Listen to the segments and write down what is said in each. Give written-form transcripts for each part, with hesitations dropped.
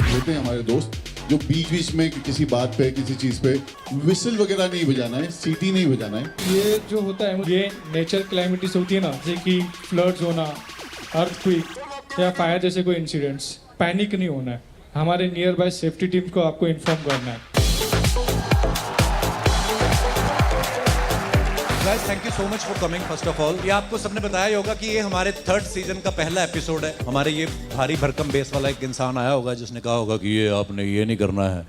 होते हैं हमारे दोस्त जो बीच बीच में किसी बात पे किसी चीज पे विसल वगैरह नहीं बजाना है, सीटी नहीं बजाना है। ये जो होता है ये नेचर क्लाइमेटिस होती है ना, जैसे कि फ्लड्स होना, अर्थक्वेक या फायर जैसे कोई इंसिडेंट्स, पैनिक नहीं होना है। हमारे नियर बाय सेफ्टी टीम को आपको इन्फॉर्म करना है। Guys thank you so much for coming first of all. ये आपको सबने बताया ही होगा कि ये हमारे 3rd सीजन का पहला एपिसोड है। हमारे ये भारी भरकम बेस वाला एक इंसान आया होगा जिसने कहा होगा कि ये आपने ये नहीं करना है।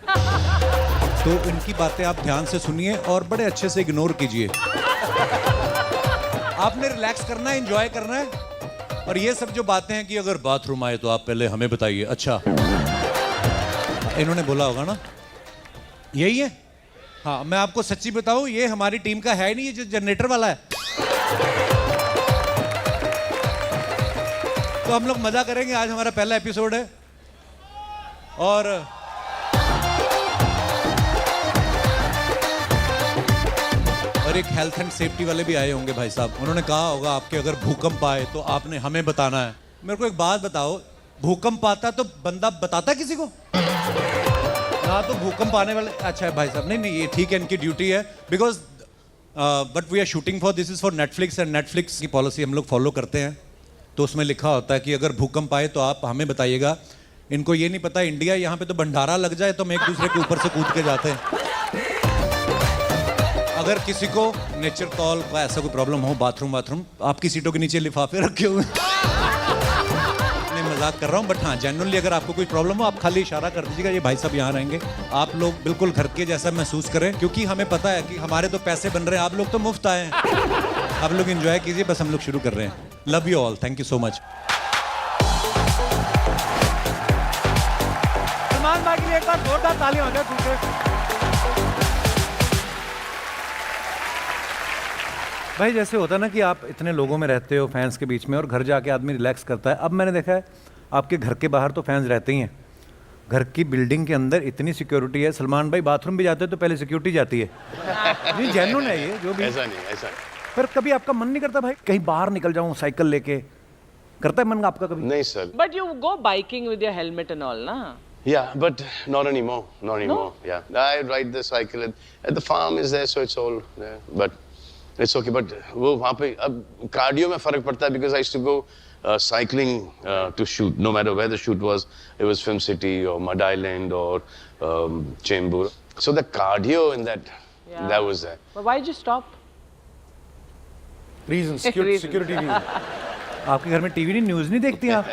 तो इनकी बातें आप ध्यान से सुनिए और बड़े अच्छे से इग्नोर कीजिए। आपने रिलैक्स करना है, एंजॉय करना है। और ये सब जो बातें हैं कि अगर बाथरूम आए तो आप पहले हमें बताइए। अच्छा इन्होंने बोला होगा ना, यही है। हाँ मैं आपको सच्ची बताऊं, ये हमारी टीम का है नहीं, ये जो जनरेटर वाला है। तो हम लोग मजा करेंगे। आज हमारा पहला एपिसोड है और एक हेल्थ एंड सेफ्टी वाले भी आए होंगे भाई साहब। उन्होंने कहा होगा आपके अगर भूकंप आए तो आपने हमें बताना है। मेरे को एक बात बताओ, भूकंप आता तो बंदा बताता किसी को? हाँ तो भूकंप आने वाले, अच्छा है भाई साहब। नहीं ये ठीक है, इनकी ड्यूटी है। Because but we are shooting for, this is for Netflix and Netflix की पॉलिसी हम लोग फॉलो करते हैं। तो उसमें लिखा होता है कि अगर भूकंप आए तो आप हमें बताइएगा। इनको ये नहीं पता इंडिया, यहाँ पे तो भंडारा लग जाए तो हम एक दूसरे के ऊपर से कूद के जाते हैं। अगर किसी को नेचर कॉल का ऐसा कोई प्रॉब्लम हो, बाथरूम आपकी सीटों के नीचे लिफाफे रखे हुए नहीं मजाक कर रहा हूँ, बट हाँ जेन्युइनली अगर आपको कोई प्रॉब्लम हो आप खाली इशारा कर दीजिएगा, ये भाई साहब यहाँ रहेंगे। आप लोग बिल्कुल घर के जैसा महसूस करें, क्योंकि हमें पता है कि हमारे तो पैसे बन रहे हैं, आप लोग तो मुफ्त आए हैं। आप लोग एंजॉय कीजिए, बस हम लोग शुरू कर रहे हैं। Love you all, thank you so much. Salman भाई के लिए एक बार जोरदार ताली हो जाए। भाई जैसे होता है ना कि आप इतने लोगों में रहते हो फैंस के बीच में, और घर जाके आदमी रिलैक्स करता है। अब मैंने देखा है आपके घर के बाहर तो फैंस रहते ही हैं, घर की बिल्डिंग के अंदर इतनी सिक्योरिटी है। सलमान भाई बाथरूम भी जाते हैं तो पहले सिक्योरिटी जाती है। नहीं जेन्युइन है ये जो भी। ऐसा नहीं। पर कभी आपका मन नहीं करता भाई कहीं बाहर निकल जाऊं साइकिल लेके? करता है मन आपका कभी? नहीं sir. But you go biking with your helmet and all, na? Yeah, but not anymore. Not anymore. No? Yeah, I ride the cycle at the farm is there, so it's all there. But it's okay. But वो वहाँ पे अब cardio में फर्क पड़ता है, because I used to go cycling to shoot. No matter where the shoot was, it was Film City or Mud Island or Chembur. So the cardio in that was there. But why did you stop? Reason security reason. आपके घर में TV नहीं, news नहीं देखती आप?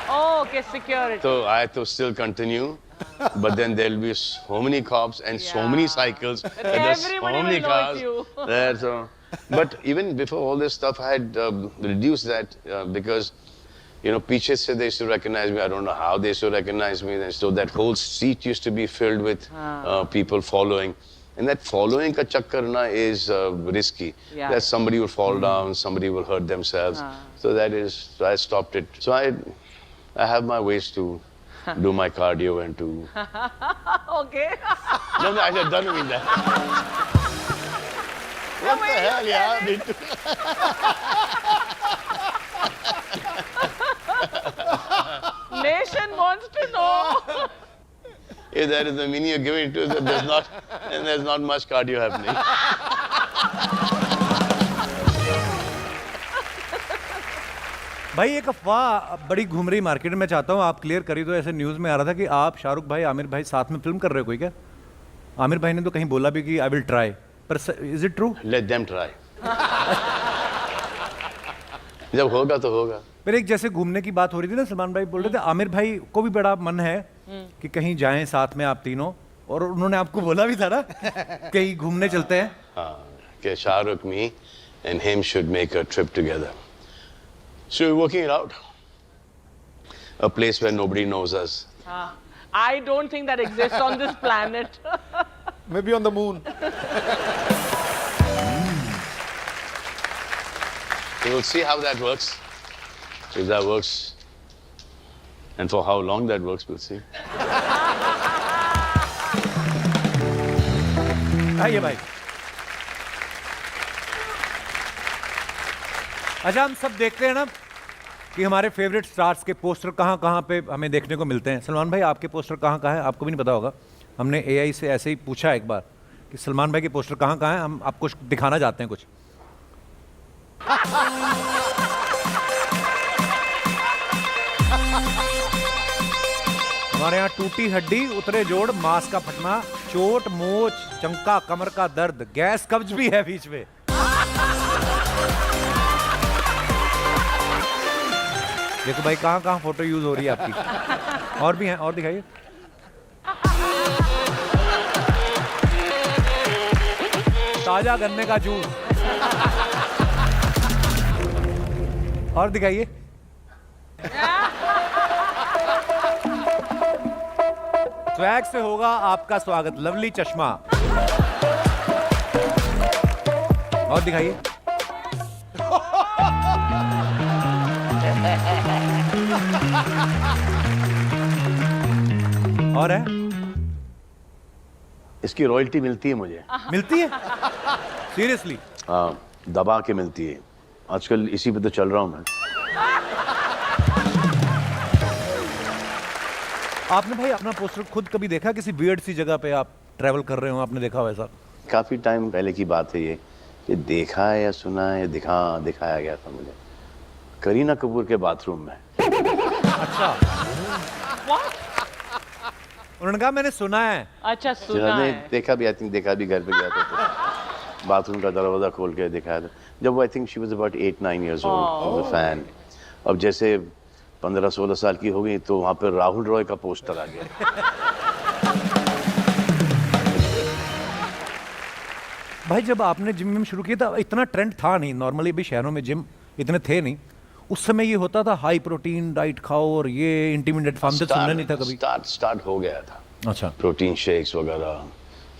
Oh, okay, security. So I have to still continue. But then there'll be so many cops and so many cycles. And there's so Everybody many will know cars it's you. there. So, but even before all this stuff, I had reduced that because, you know, पीछे से they used to recognize me. I don't know how they used to recognize me. And so that whole seat used to be filled with people following. And that following ka chakkar na is risky. Yeah. That somebody will fall down, somebody will hurt themselves. So that is, so I stopped it. So I have my ways to do my cardio and to. Okay. No, I don't mean that. What the hell, yeah? Nation wants to know. If that is the meaning you're giving to us, there's not much cardio happening. भाई एक अफवाह बड़ी घूम रही market में, चाहता हूँ आप क्लियर करिए। तो ऐसे न्यूज़ में आ रहा था कि आप शाहरुख भाई आमिर भाई साथ में फिल्म कर रहे हो कोई? क्या आमिर भाई ने तो कहीं बोला भी कि आई विल ट्राई, पर is it true? Let them try. जब होगा तो होगा। फिर एक जैसे घूमने की बात हो रही थी ना, सलमान भाई बोल रहे थे आमिर भाई को भी बड़ा मन है कि कहीं जाएं साथ में आप तीनों, और उन्होंने आपको बोला भी था ना कहीं घूमने चलते हैं। हाँ, कि Shahrukh, me and him should make a trip together. So we're working it out. A place where nobody knows us. I don't think that exists on this planet. Maybe on the moon. So we'll see how that works. If that works, and for how long that works, we'll see. आइए भाई, अच्छा, हम सब देखते हैं ना कि हमारे फेवरेट स्टार्स के पोस्टर कहाँ कहाँ पे हमें देखने को मिलते हैं। सलमान भाई, आपके पोस्टर कहाँ कहाँ हैं? आपको भी नहीं पता होगा। हमने AI से ऐसे ही पूछा एक बार कि सलमान भाई के पोस्टर कहाँ कहाँ हैं, हम आपको दिखाना चाहते हैं कुछ। हमारे यहाँ टूटी हड्डी, उतरे जोड़, मांस का फटना, चोट, मोच, चंका, कमर का दर्द, गैस, कब्ज भी है बीच में। देखो भाई कहाँ कहाँ फोटो यूज हो रही है आपकी। और भी हैं, और दिखाइए। ताजा गन्ने का जूस। और दिखाइए। स्वैग से होगा आपका स्वागत, लवली चश्मा। और दिखाइए। और है? इसकी रॉयल्टी मिलती है मुझे। मिलती है? सीरियसली? हाँ, दबा के मिलती है। आजकल इसी पे तो चल रहा हूँ मैं। आपने भाई अपना पोस्टर खुद कभी देखा किसी वियर्ड सी जगह पे आप ट्रैवल कर रहे हो, आपने देखा हो ऐसा? काफी टाइम पहले की बात है ये, कि देखा है या सुना है, दिखाया गया था मुझे करीना कपूर के बाथरूम में। अच्छा। उन्होंने कहा मैंने सुना है। अच्छा, सुना मैंने है। देखा भी, आई थिंक देखा भी, घर पे गया था तो बाथरूम का दरवाजा खोल के दिखाया था। जब वो I think she was about 8-9 years old, fan. अब जैसे 15-16 साल की हो गई तो वहाँ पे राहुल रॉय का पोस्टर आ गया। भाई जब आपने जिम में शुरू किया था इतना ट्रेंड था नहीं, नॉर्मली भी शहरों में जिम इतने थे नहीं उस समय। ये होता था हाई प्रोटीन डाइट खाओ और ये इंटरमीडिएट फार्म से सुनना नहीं था कभी। स्टार्ट हो गया था। अच्छा। प्रोटीन शेक्स वगैरह,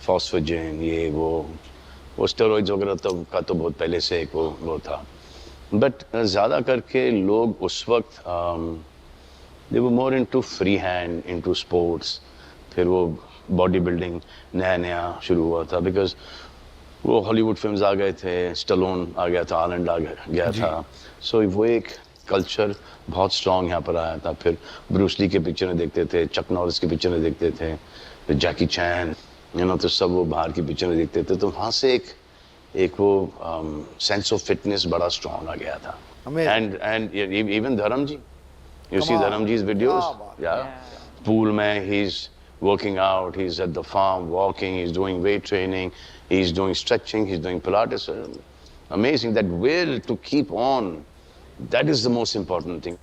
फॉस्फोजिन, ये वो स्टेरॉइड्स वगैरह का तो बहुत पहले से एक वो था। बट ज़्यादा करके लोग उस वक्त they were more into free hand, into sports. फिर वो बॉडी बिल्डिंग नया शुरू हुआ था, बिकॉज वो हॉलीवुड फिल्म्स आ गए थे, स्टलोन आ गया था, आनंद आ गया था। सो वो एक कल्चर बहुत स्ट्रॉन्ग यहाँ पर आया था। फिर ब्रूस ली के पिक्चरें देखते थे, चक नॉरिस की पिक्चरें देखते थे, फिर जैकी चैन, तो सब वो बाहर की पिक्चरें देखते थे। तो वहाँ से एक वो सेंस ऑफ फिटनेस बड़ा स्ट्रॉन्ग आ गया था। एंड इवन धर्म जी, यू सी धर्म जी's videos, पूल में he is working out, he's at the farm walking, he's doing weight training, he's doing stretching, he's doing Pilates. Amazing. That will to keep on, that is the most important thing.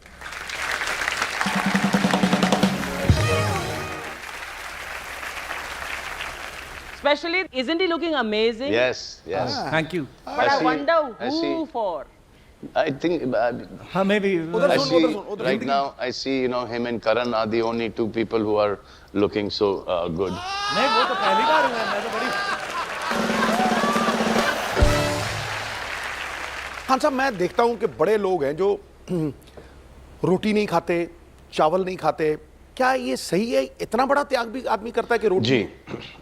Especially, isn't he looking amazing? Yes. Thank you. But I wonder I who see. for. I think हमें भी I see right now, I see, him and Karan are the only two people who are looking so good. नहीं, वो तो पहली बार हुआ है, मैं तो बड़ी। हाँ साहब, मैं देखता हूँ कि बड़े लोग हैं जो रोटी नहीं खाते, चावल नहीं खाते। क्या ये सही है? इतना बड़ा त्याग भी आदमी करता है कि रोटी?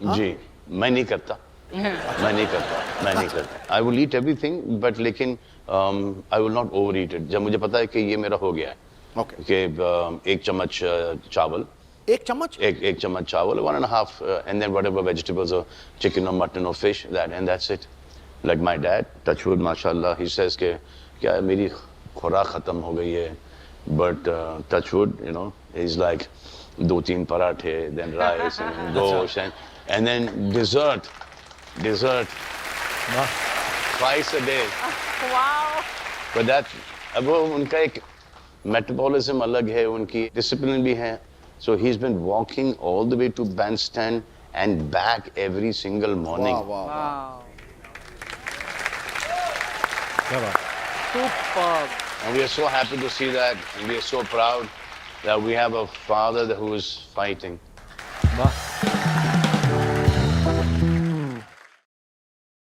जी, मैं नहीं करता। मैं नहीं करता। I will eat everything, but लेकिन I will not overeat it. जब मुझे पता है कि ये मेरा हो गया है, Okay. कि एक चम्मच चावल, एक चम्मच? एक चम्मच चावल, 1.5, and then whatever vegetables or chicken or mutton or fish, and that's it. Like my dad, touch wood, mashallah, he says कि क्या मेरी खुराक खत्म हो गई है, but touch wood, he's like 2-3 पराठे, then rice and gosh, and then dessert, twice a day. Wow. But that, अब वो उनका एक metabolism अलग है, उनकी discipline भी है. So he's been walking all the way to bandstand and back every single morning. Wow. क्या बात? Superb. And we are so happy to see that, and we are so proud that we have a father who is fighting. वाह।